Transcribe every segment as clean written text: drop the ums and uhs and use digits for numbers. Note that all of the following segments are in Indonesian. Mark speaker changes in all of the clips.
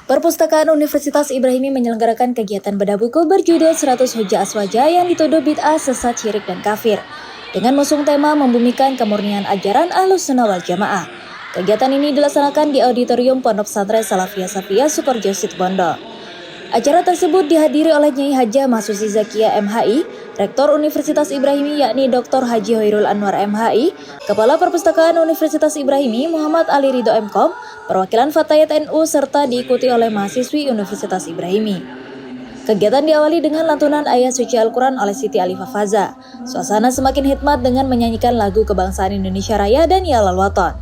Speaker 1: Perpustakaan Universitas Ibrahimi menyelenggarakan kegiatan bedah buku berjudul 100 Hujah Aswaja yang dituduh bid'ah, sesat, syirik, dan kafir. Dengan mengusung tema membumikan kemurnian ajaran Ahlussunnah wal Jamaah. Kegiatan ini dilaksanakan di Auditorium Pondok Pesantren Salafiyah Safiyah Sukoharjo Situbondo. Acara tersebut dihadiri oleh Nyai Haja Mahsusi Zakia MHI, Rektor Universitas Ibrahimi yakni Dr. Haji Hoirul Anwar MHI, Kepala Perpustakaan Universitas Ibrahimi Muhammad Ali Ridho MKom, perwakilan Fatayat NU serta diikuti oleh mahasiswi Universitas Ibrahimi. Kegiatan diawali dengan lantunan ayat suci Al-Quran oleh Siti Alifah Faza. Suasana semakin hikmat dengan menyanyikan lagu kebangsaan Indonesia Raya dan Ya Lal Waton.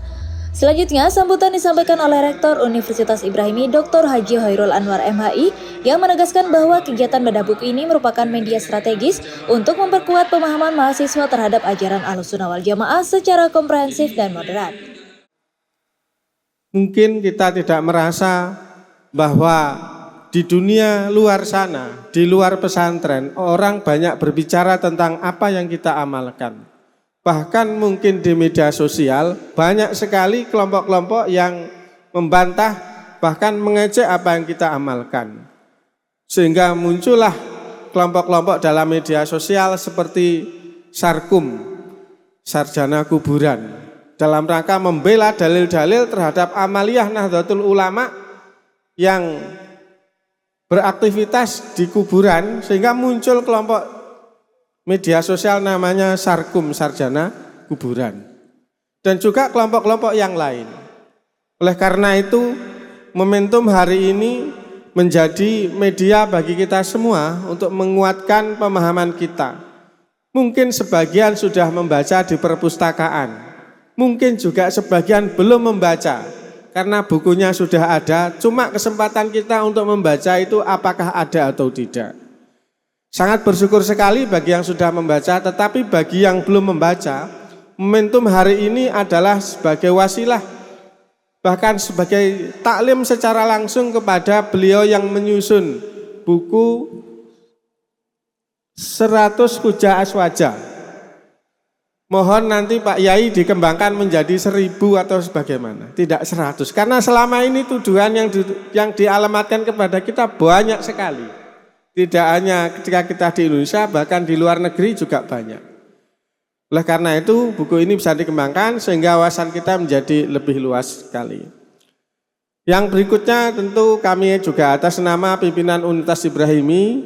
Speaker 1: Selanjutnya, sambutan disampaikan oleh Rektor Universitas Ibrahimi Dr. Haji Hoirul Anwar MHI yang menegaskan bahwa kegiatan bedah buku ini merupakan media strategis untuk memperkuat pemahaman mahasiswa terhadap ajaran Ahlussunnah wal Jamaah secara komprehensif dan moderat.
Speaker 2: Mungkin kita tidak merasa bahwa di dunia luar sana, di luar pesantren, orang banyak berbicara tentang apa yang kita amalkan. Bahkan mungkin di media sosial banyak sekali kelompok-kelompok yang membantah bahkan mengejek apa yang kita amalkan. Sehingga muncullah kelompok-kelompok dalam media sosial seperti Sarkum, sarjana kuburan, dalam rangka membela dalil-dalil terhadap amaliyah Nahdlatul Ulama yang beraktivitas di kuburan, sehingga muncul kelompok media sosial namanya Sarkum, sarjana kuburan, dan juga kelompok-kelompok yang lain. Oleh karena itu, momentum hari ini menjadi media bagi kita semua untuk menguatkan pemahaman kita. Mungkin sebagian sudah membaca di perpustakaan, mungkin juga sebagian belum membaca karena bukunya sudah ada, cuma kesempatan kita untuk membaca itu apakah ada atau tidak. Sangat bersyukur sekali bagi yang sudah membaca, tetapi bagi yang belum membaca, momentum hari ini adalah sebagai wasilah, bahkan sebagai taklim secara langsung kepada beliau yang menyusun buku 100 Hujah Aswaja. Mohon nanti Pak Yai dikembangkan menjadi 1000 atau sebagaimana, tidak 100. Karena selama ini tuduhan yang dialamatkan kepada kita banyak sekali. Tidak hanya ketika kita di Indonesia, bahkan di luar negeri juga banyak. Oleh karena itu, buku ini bisa dikembangkan sehingga wawasan kita menjadi lebih luas sekali. Yang berikutnya tentu kami juga atas nama pimpinan Universitas Ibrahimi,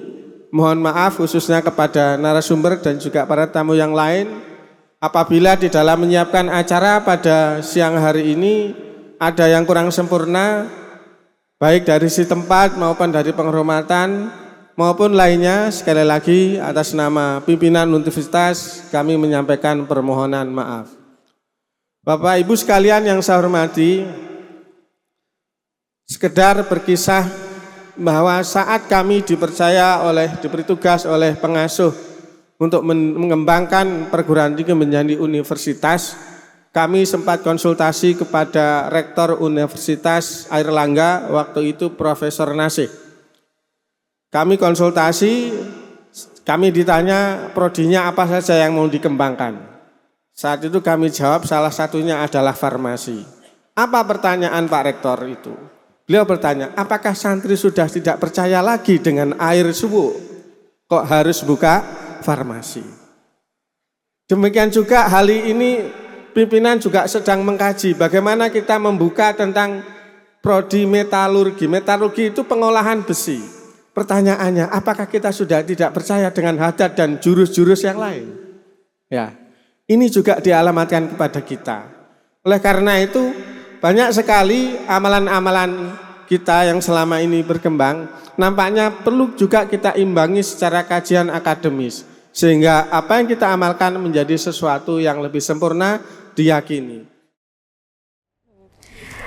Speaker 2: mohon maaf khususnya kepada narasumber dan juga para tamu yang lain, apabila di dalam menyiapkan acara pada siang hari ini ada yang kurang sempurna, baik dari si tempat maupun dari penghormatan, maupun lainnya, sekali lagi atas nama pimpinan universitas kami menyampaikan permohonan maaf. Bapak Ibu sekalian yang saya hormati, sekedar berkisah bahwa saat kami diberi tugas oleh pengasuh untuk mengembangkan perguruan tinggi menjadi universitas, kami sempat konsultasi kepada Rektor Universitas Airlangga waktu itu Profesor Nasih. Kami konsultasi, kami ditanya prodinya apa saja yang mau dikembangkan. Saat itu kami jawab salah satunya adalah farmasi. Apa pertanyaan Pak Rektor itu? Beliau bertanya, apakah santri sudah tidak percaya lagi dengan air subuh? Kok harus buka farmasi? Demikian juga hal ini pimpinan juga sedang mengkaji bagaimana kita membuka tentang prodi metalurgi. Metalurgi itu pengolahan besi. Pertanyaannya, apakah kita sudah tidak percaya dengan hadat dan jurus-jurus yang lain? Ya, ini juga dialamatkan kepada kita. Oleh karena itu, banyak sekali amalan-amalan kita yang selama ini berkembang, nampaknya perlu juga kita imbangi secara kajian akademis, sehingga apa yang kita amalkan menjadi sesuatu yang lebih sempurna, diyakini.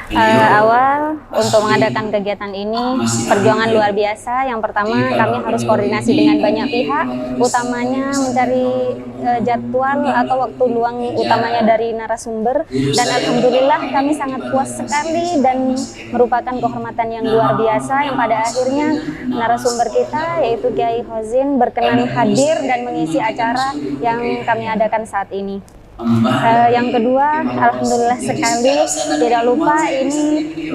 Speaker 3: Awal untuk mengadakan kegiatan ini perjuangan luar biasa. Yang pertama, kami harus koordinasi dengan banyak pihak, utamanya mencari jadwal atau waktu luang utamanya dari narasumber, dan alhamdulillah kami sangat puas sekali dan merupakan kehormatan yang luar biasa yang pada akhirnya narasumber kita yaitu Kiai Khozin berkenan hadir dan mengisi acara yang kami adakan saat ini. Yang kedua, alhamdulillah sekali, tidak lupa ini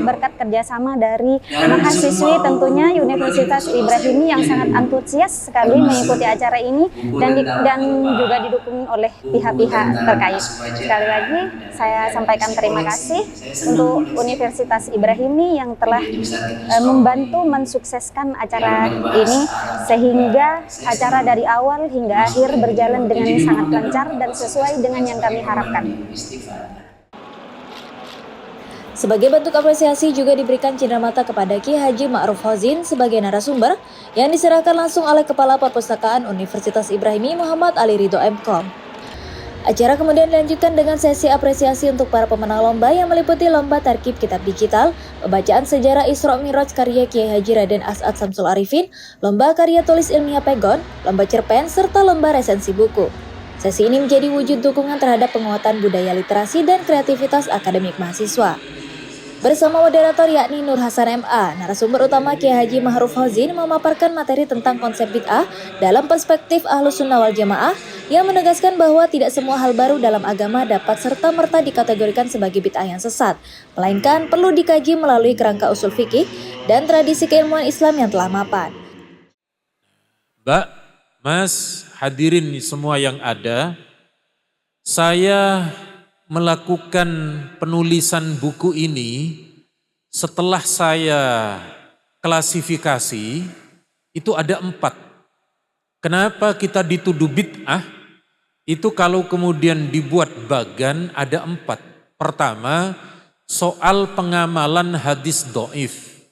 Speaker 3: berkat kerjasama dari mahasiswi tentunya Universitas Ibrahimi yang sangat antusias sekali mengikuti acara ini dan juga didukung oleh pihak-pihak terkait. Sekali lagi saya sampaikan terima kasih untuk Universitas Ibrahimi yang telah membantu mensukseskan acara ini sehingga acara dari awal hingga akhir berjalan dengan sangat lancar dan sesuai dengan yang kami harapkan.
Speaker 1: Sebagai bentuk apresiasi juga diberikan cenderamata kepada Kiai Haji Ma'ruf Hozin sebagai narasumber yang diserahkan langsung oleh Kepala Perpustakaan Universitas Ibrahimi Muhammad Ali Ridho MKom. Acara kemudian dilanjutkan dengan sesi apresiasi untuk para pemenang lomba yang meliputi lomba tarkib kitab digital, pembacaan sejarah Isra Mi'raj karya Kiai Haji Raden As'ad Samsul Arifin, lomba karya tulis ilmiah Pegon, lomba cerpen, serta lomba resensi buku. Sesi ini menjadi wujud dukungan terhadap penguatan budaya literasi dan kreativitas akademik mahasiswa. Bersama moderator yakni Nur Hasan MA, narasumber utama Kiai Haji Ma'ruf Hozin memaparkan materi tentang konsep bid'ah dalam perspektif Ahlus Sunnah wal Jamaah yang menegaskan bahwa tidak semua hal baru dalam agama dapat serta-merta dikategorikan sebagai bid'ah yang sesat, melainkan perlu dikaji melalui kerangka usul fikih dan tradisi keilmuan Islam yang telah mapan.
Speaker 4: Mbak, Mas, hadirin semua yang ada, saya melakukan penulisan buku ini setelah saya klasifikasi, itu ada 4. Kenapa kita dituduh bid'ah? Itu kalau kemudian dibuat bagan ada 4. Pertama, soal pengamalan hadis dhaif.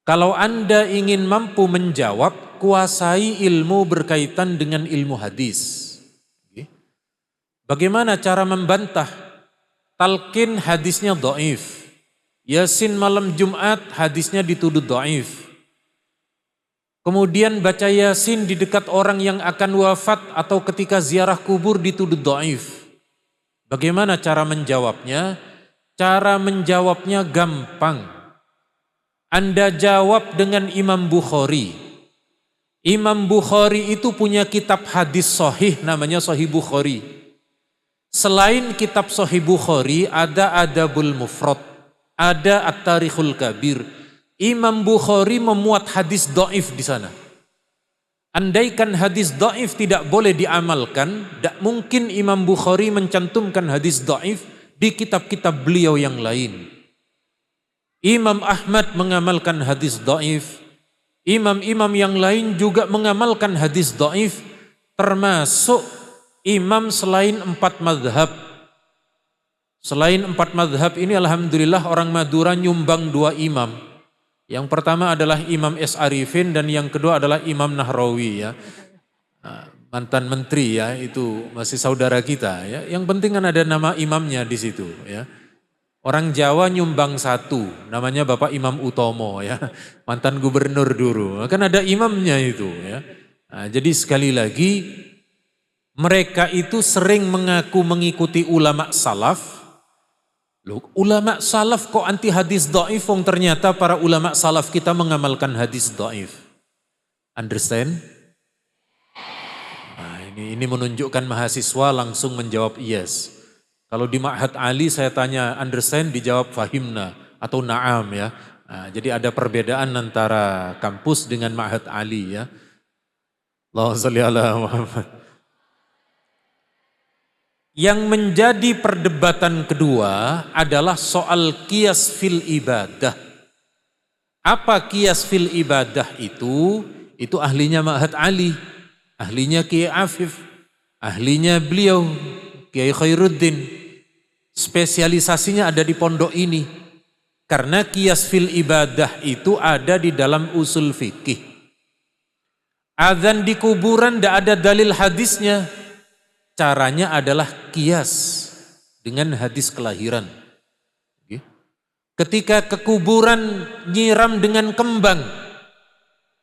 Speaker 4: Kalau Anda ingin mampu menjawab, kuasai ilmu berkaitan dengan ilmu hadis. Bagaimana cara membantah? Talqin hadisnya dhaif. Yasin malam Jumat hadisnya dituduh dhaif. Kemudian baca Yasin di dekat orang yang akan wafat atau ketika ziarah kubur dituduh dhaif. Bagaimana cara menjawabnya? Cara menjawabnya gampang. Anda jawab dengan Imam Bukhari. Imam Bukhari itu punya kitab hadis sahih namanya Sahih Bukhari. Selain kitab Sahih Bukhari ada Adabul Mufrad, ada At-Tarikhul Kabir. Imam Bukhari memuat hadis dhaif di sana. Andaikan hadis dhaif tidak boleh diamalkan, tidak mungkin Imam Bukhari mencantumkan hadis dhaif di kitab-kitab beliau yang lain. Imam Ahmad mengamalkan hadis dhaif. Imam-imam yang lain juga mengamalkan hadis dhaif, termasuk imam selain 4 madhab. Selain 4 madhab ini alhamdulillah orang Madura nyumbang 2 imam. Yang pertama adalah Imam S. Arifin dan yang kedua adalah Imam Nahrawi ya. Mantan menteri ya, itu masih saudara kita ya. Yang penting kan ada nama imamnya di situ ya. Orang Jawa nyumbang 1, namanya Bapak Imam Utomo ya, mantan gubernur dulu. Kan ada imamnya itu ya. Nah, jadi sekali lagi mereka itu sering mengaku mengikuti ulama salaf. Loh, ulama salaf kok anti hadis dhaif? Ternyata para ulama salaf kita mengamalkan hadis dhaif. Understand? Nah, ini menunjukkan mahasiswa langsung menjawab yes. Kalau di Ma'had Ali saya tanya understand, dijawab fahimna atau na'am ya. Nah, jadi ada perbedaan antara kampus dengan Ma'had Ali ya. Allahumma shalli ala Muhammad. Yang menjadi perdebatan kedua adalah soal qiyas fil ibadah. Apa qiyas fil ibadah itu? Itu ahlinya Ma'had Ali, ahlinya Kiai Afif, ahlinya beliau Kiai Khairuddin. Spesialisasinya ada di pondok ini. Karena qiyas fil ibadah itu ada di dalam usul fikih. Adzan di kuburan tidak ada dalil hadisnya. Caranya adalah qiyas dengan hadis kelahiran. Ketika ke kuburan nyiram dengan kembang,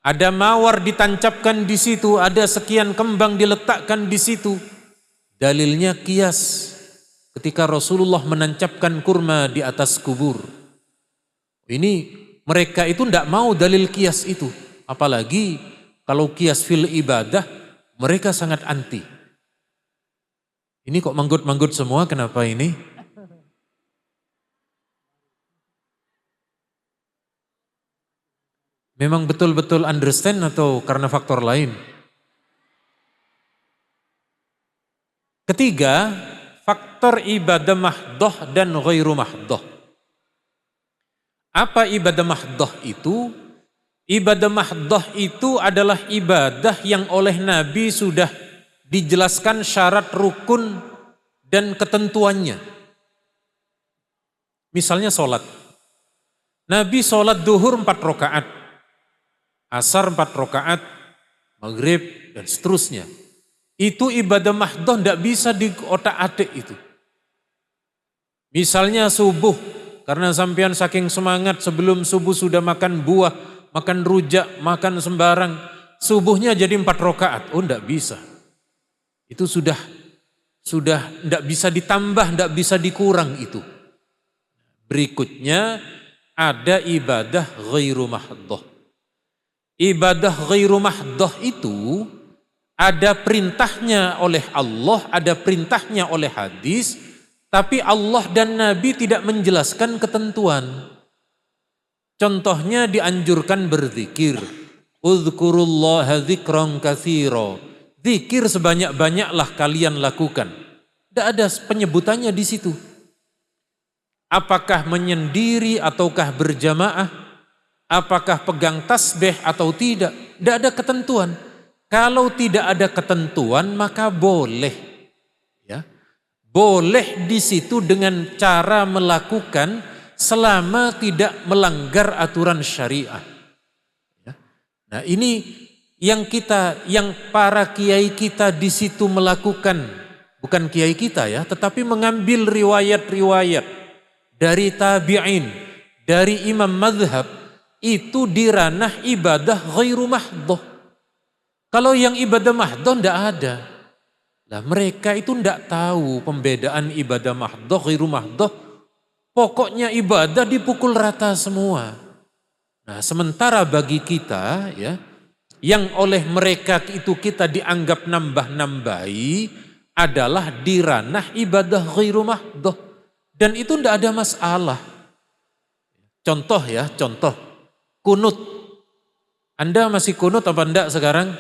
Speaker 4: ada mawar ditancapkan di situ, ada sekian kembang diletakkan di situ. Dalilnya qiyas. Ketika Rasulullah menancapkan kurma di atas kubur. Ini mereka itu tidak mau dalil qiyas itu. Apalagi kalau qiyas fil ibadah mereka sangat anti. Ini kok manggut-manggut semua, kenapa ini? Memang betul-betul understand atau karena faktor lain? Ketiga, faktor ibadah mahdoh dan ghairu mahdoh. Apa ibadah mahdoh itu? Ibadah mahdoh itu adalah ibadah yang oleh Nabi sudah dijelaskan syarat rukun dan ketentuannya. Misalnya sholat. Nabi sholat duhur 4 rakaat, asar 4 rakaat, maghrib dan seterusnya. Itu ibadah mahdoh, tidak bisa di otak-atik itu. Misalnya subuh, karena sampean saking semangat sebelum subuh sudah makan buah, makan rujak, makan sembarang, subuhnya jadi 4 rakaat. Oh, tidak bisa. Itu sudah tidak bisa ditambah, tidak bisa dikurang itu. Berikutnya ada ibadah ghairu mahdoh. Ibadah ghairu mahdoh itu ada perintahnya oleh Allah, ada perintahnya oleh hadis, tapi Allah dan Nabi tidak menjelaskan ketentuan. Contohnya dianjurkan berzikir. Udhkurullaha dzikran katsira. Zikir sebanyak-banyaklah kalian lakukan. Tidak ada penyebutannya di situ. Apakah menyendiri ataukah berjamaah? Apakah pegang tasbih atau tidak? Tidak ada ketentuan. Kalau tidak ada ketentuan maka boleh. Ya. Boleh di situ dengan cara melakukan selama tidak melanggar aturan syariah. Ya. Nah, ini yang para kiai kita di situ melakukan, bukan kiai kita ya, tetapi mengambil riwayat-riwayat dari tabi'in, dari imam madhab, itu di ranah ibadah ghairu mahdoh. Kalau yang ibadah mahdoh tidak ada. Nah, mereka itu tidak tahu pembedaan ibadah mahdoh, ghairu mahdoh. Pokoknya ibadah dipukul rata semua. Nah, sementara bagi kita ya, yang oleh mereka itu kita dianggap nambah-nambahi adalah di ranah ibadah ghairu mahdoh. Dan itu tidak ada masalah. Contoh ya, contoh. Kunut. Anda masih kunut apa enggak sekarang?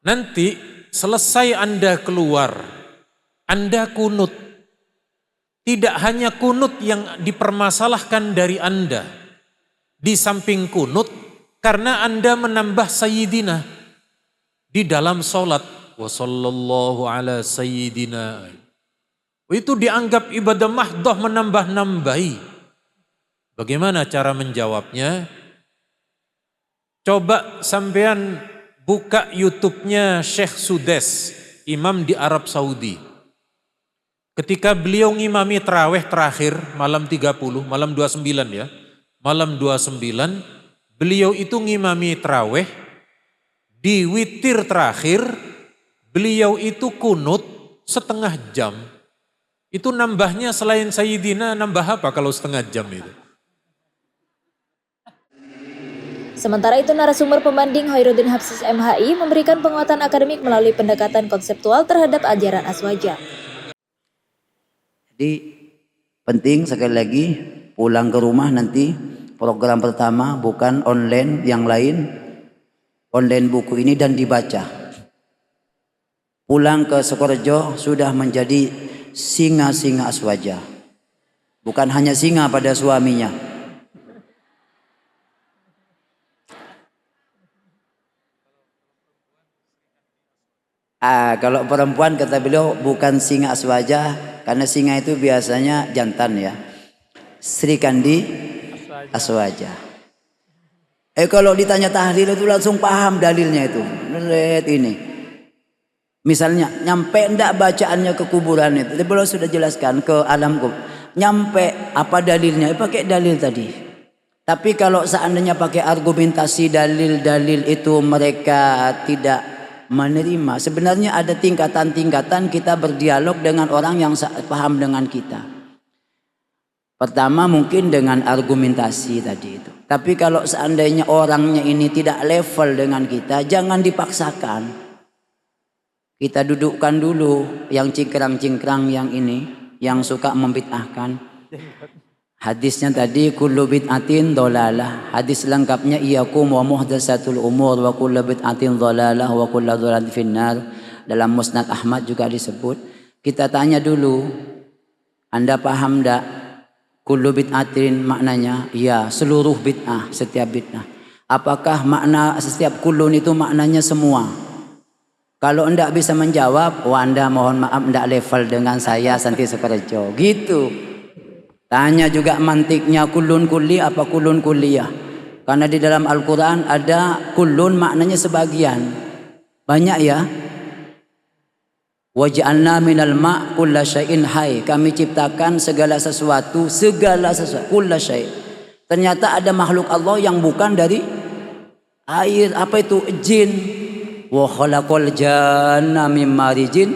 Speaker 4: Nanti selesai Anda keluar, Anda kunut. Tidak hanya kunut yang dipermasalahkan dari Anda. Di samping kunut, karena Anda menambah sayyidina di dalam sholat. Wa sallallahu ala sayyidina. Itu dianggap ibadah mahdoh, menambah-nambahi. Bagaimana cara menjawabnya? Coba sampean buka YouTube-nya Syekh Sudes, imam di Arab Saudi. Ketika beliau ngimami tarawih terakhir malam 30, malam 29 ya. Malam 29 beliau itu ngimami tarawih, di witir terakhir beliau itu kunut setengah jam. Itu nambahnya selain Sayyidina nambah apa kalau setengah jam itu?
Speaker 1: Sementara itu narasumber pembanding Khairuddin Habsis MHI memberikan penguatan akademik melalui pendekatan konseptual terhadap ajaran Aswaja.
Speaker 5: Jadi penting sekali lagi pulang ke rumah nanti program pertama bukan online yang lain, online buku ini dan dibaca. Pulang ke Sukorejo sudah menjadi singa-singa Aswaja, bukan hanya singa pada suaminya. Kalau perempuan kata beliau bukan singa Aswaja, karena singa itu biasanya jantan ya. Sri Kandi Aswaja. Kalau ditanya tahlil itu langsung paham dalilnya itu. Lihat ini. Misalnya nyampe ndak bacaannya ke kuburan itu. Tapi beliau sudah jelaskan ke alam kubur. Nyampe apa dalilnya? Pakai dalil tadi. Tapi kalau seandainya pakai argumentasi dalil-dalil itu mereka tidak menerima. Sebenarnya ada tingkatan-tingkatan kita berdialog dengan orang yang paham dengan kita. Pertama mungkin dengan argumentasi tadi itu. Tapi kalau seandainya orangnya ini tidak level dengan kita, jangan dipaksakan. Kita dudukkan dulu yang cingkrang-cingkrang yang ini, yang suka membid'ahkan. Hadisnya tadi kullu bid'atin dhalalah. Hadis lengkapnya iyakum wa muhdatsatul umur wa kullu bid'atin dhalalah wa kullu dhalalatin finnar. Dalam Musnad Ahmad juga disebut. Kita tanya dulu, Anda paham enggak kullu bid'atin maknanya? Ya, seluruh bid'ah, setiap bid'ah. Apakah makna setiap kullun itu maknanya semua? Kalau enggak bisa menjawab, Anda mohon maaf enggak level dengan saya Santi Sukorejo. Gitu. Tanya juga mantiknya kullun kulli apa kullun kulliyah. Karena di dalam Al-Quran ada kullun maknanya sebagian. Banyak ya. Waj'alna minal ma' kulla syai'in hai. Kami ciptakan segala sesuatu kulla syai'. Ternyata ada makhluk Allah yang bukan dari air. Apa itu? Jin. Wa khalaqal janna mim marijin.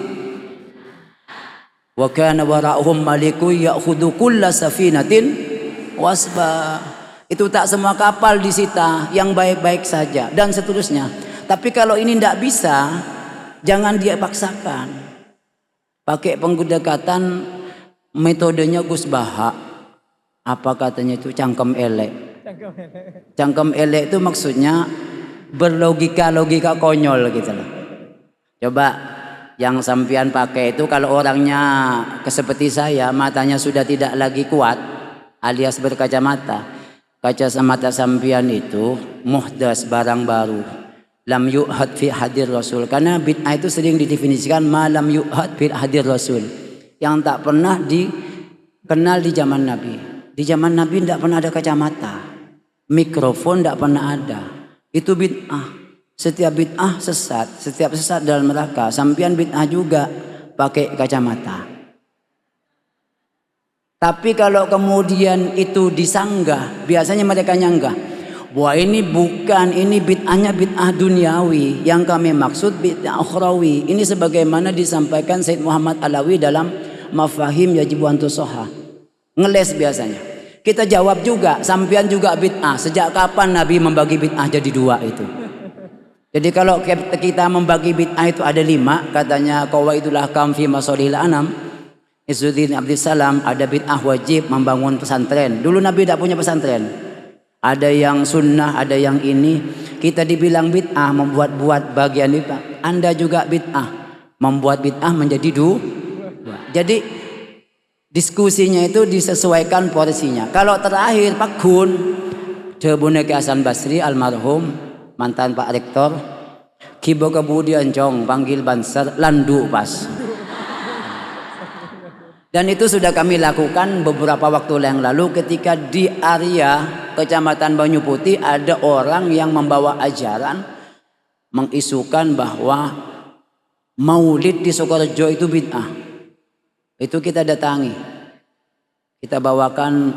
Speaker 5: Wa kana wara'uhum maliku ya'khudhu kulla safinatin wasba. Itu tak semua kapal disita, yang baik-baik saja dan seterusnya. Tapi kalau ini tidak bisa, jangan dia paksakan. Pakai pendekatan metodenya Gus Baha. Apa katanya itu? Cangkem elek. Cangkem elek itu maksudnya berlogika-logika konyol gitu loh. Coba yang sampian pakai itu kalau orangnya seperti saya, matanya sudah tidak lagi kuat alias berkacamata. Kacamata sampian itu muhdas, barang baru. Lam yu'had fi hadir Rasul. Karena bid'ah itu sering didefinisikan malam yu'had fi hadir Rasul. Yang tak pernah dikenal di zaman Nabi. Di zaman Nabi tidak pernah ada kacamata. Mikrofon tidak pernah ada. Itu bid'ah. Setiap bid'ah sesat, setiap sesat dalam neraka. Sampian bid'ah juga pakai kacamata. Tapi kalau kemudian itu disanggah, biasanya mereka nyanggah, wah ini bukan, ini bid'ahnya bid'ah duniawi. Yang kami maksud bid'ah ukhrawi. Ini sebagaimana disampaikan Said Muhammad Alawi dalam Mafahim Yajibu an Tusoha. Ngeles biasanya. Kita jawab juga, sampian juga bid'ah. Sejak kapan Nabi membagi bid'ah jadi dua itu? Jadi kalau kita membagi bid'ah itu ada 5, katanya qawaidul ahkam fi masalihil anam. Izzuddin Abdissalam, ada bid'ah wajib membangun pesantren. Dulu Nabi tidak punya pesantren. Ada yang sunnah, ada yang ini. Kita dibilang bid'ah membuat-buat bagian bid'ah. Anda juga bid'ah membuat bid'ah menjadi dua. Jadi diskusinya itu disesuaikan porsinya. Kalau terakhir Pak Kun, Cebune Ki Hasan Basri almarhum, mantan Pak Rektor, kibo kemudian cong panggil banser landu pas. Dan itu sudah kami lakukan beberapa waktu yang lalu ketika di area Kecamatan Banyu Putih ada orang yang membawa ajaran mengisukan bahwa maulid di Sukorejo itu bid'ah. Itu kita datangi. Kita bawakan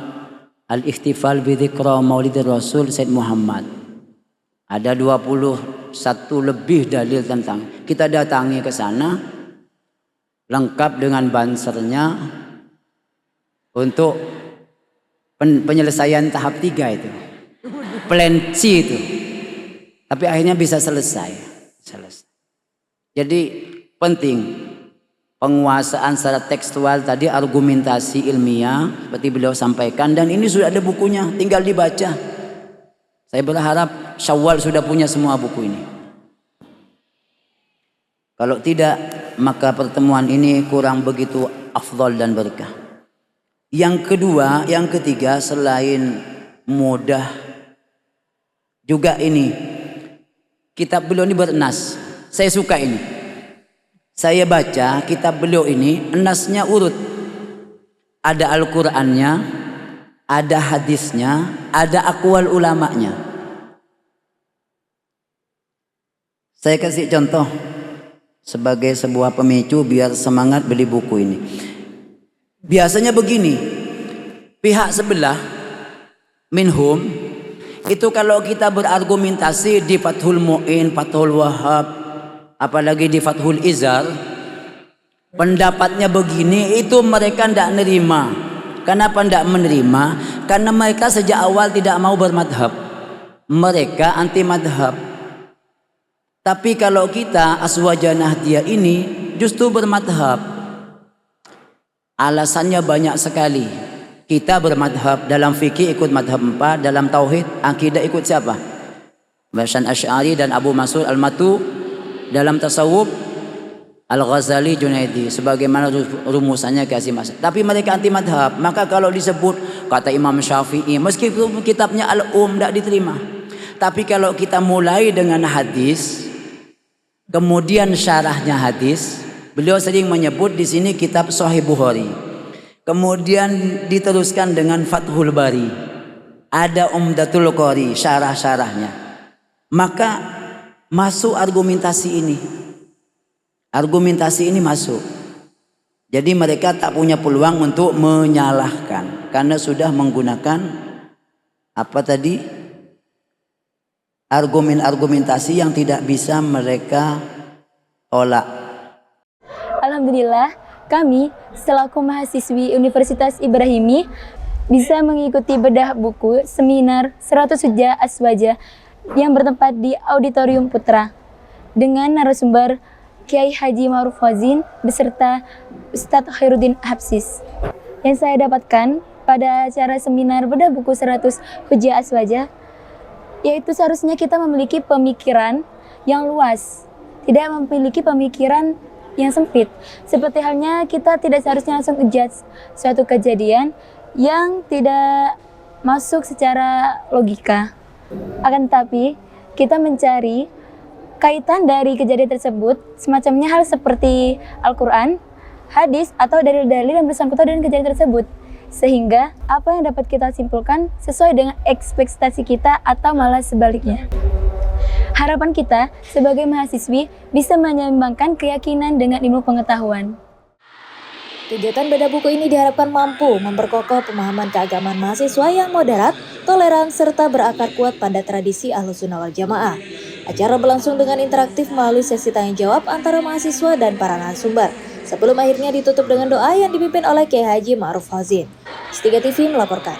Speaker 5: al-ihtifal bi dzikra Maulidir Rasul Said Muhammad. Ada 21 lebih dalil tentang. Kita datangi ke sana lengkap dengan bansernya untuk penyelesaian tahap 3 itu. Plan C itu. Tapi akhirnya bisa selesai. Jadi penting penguasaan secara tekstual tadi, argumentasi ilmiah seperti beliau sampaikan, dan ini sudah ada bukunya, tinggal dibaca. Saya berharap Syawal sudah punya semua buku ini. Kalau tidak, maka pertemuan ini kurang begitu afdal dan berkah. Yang kedua, yang ketiga, selain mudah juga ini, kitab beliau ini bernas. Saya suka ini. Saya baca kitab beliau ini, nasnya urut. Ada Al-Qur'annya, ada hadisnya, ada aqwal ulamanya. Saya kasih contoh sebagai sebuah pemicu biar semangat beli buku ini. Biasanya begini, pihak sebelah minhum itu kalau kita berargumentasi di Fathul Mu'in, Fathul Wahhab, apalagi di Fathul Izar, pendapatnya begini, itu mereka tidak nerima. Kenapa tidak menerima? Karena mereka sejak awal tidak mau bermadhab. Mereka anti madhab. Tapi kalau kita Aswaja Nahdiyah ini justru bermadhab. Alasannya banyak sekali. Kita bermadhab dalam fikih ikut madhab 4, dalam tauhid akidah ikut siapa? Hasan Asy'ari dan Abu Mansur Al-Matu, dalam tasawuf Al-Ghazali, Junaidi, sebagaimana rumusannya kasih mas. Tapi mereka anti madhab. Maka kalau disebut kata Imam Syafi'i, meskipun kitabnya tidak diterima. Tapi kalau kita mulai dengan hadis, kemudian syarahnya hadis, beliau sering menyebut di sini kitab Sahih Bukhari. Kemudian diteruskan dengan Fathul Bari, ada Umdatul Qari, syarah-syarahnya. Maka masuk argumentasi ini. Argumentasi ini masuk. Jadi mereka tak punya peluang untuk menyalahkan karena sudah menggunakan apa tadi? Argumentasi yang tidak bisa mereka tolak.
Speaker 6: Alhamdulillah, kami selaku mahasiswi Universitas Ibrahimi bisa mengikuti bedah buku seminar 100 Hujjah Aswaja yang bertempat di Auditorium Putra dengan narasumber Kiai Haji Ma'ruf Fazin beserta Ustadz Khairuddin Habsis. Yang saya dapatkan pada acara seminar bedah buku 100 Hujjah Aswaja, yaitu seharusnya kita memiliki pemikiran yang luas, tidak memiliki pemikiran yang sempit. Seperti halnya kita tidak seharusnya langsung ngejudge suatu kejadian yang tidak masuk secara logika. Akan tetapi kita mencari kaitan dari kejadian tersebut, semacamnya hal seperti Al-Quran, hadis, atau dalil-dalil yang bersangkutan dengan kejadian tersebut. Sehingga apa yang dapat kita simpulkan sesuai dengan ekspektasi kita atau malah sebaliknya. Harapan kita sebagai mahasiswi bisa menyeimbangkan keyakinan dengan ilmu pengetahuan.
Speaker 1: Kegiatan bedah buku ini diharapkan mampu memperkokoh pemahaman keagamaan mahasiswa yang moderat, toleran, serta berakar kuat pada tradisi Ahlussunnah wal Jamaah. Acara berlangsung dengan interaktif melalui sesi tanya jawab antara mahasiswa dan para narasumber. Sebelum akhirnya ditutup dengan doa yang dipimpin oleh Kiai Haji Ma'ruf Fazin. S3 TV melaporkan.